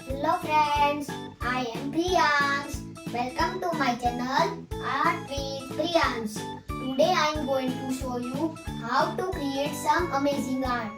Hello friends, I am Priyansh. Welcome to my channel Art with Priyansh. Today I am going to show you how to create some amazing art.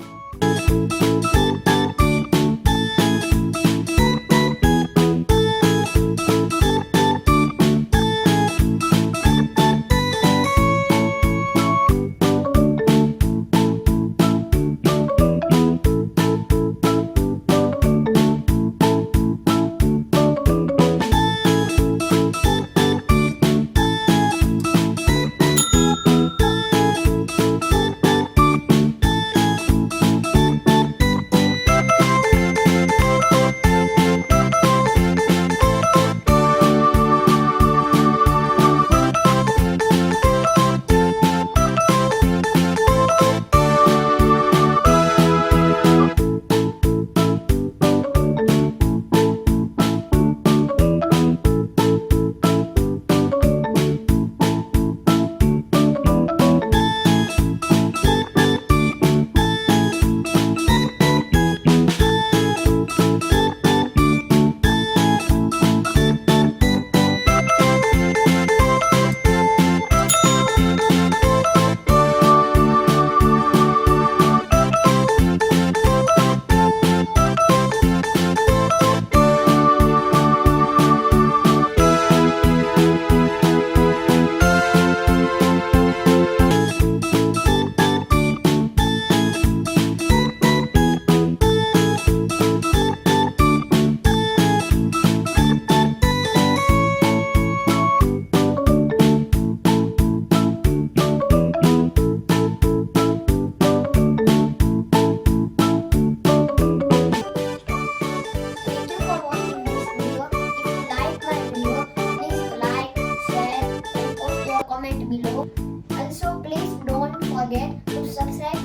Thank you for watching this video. If you like my video, please like, share and post your comment below. Also, please don't forget to subscribe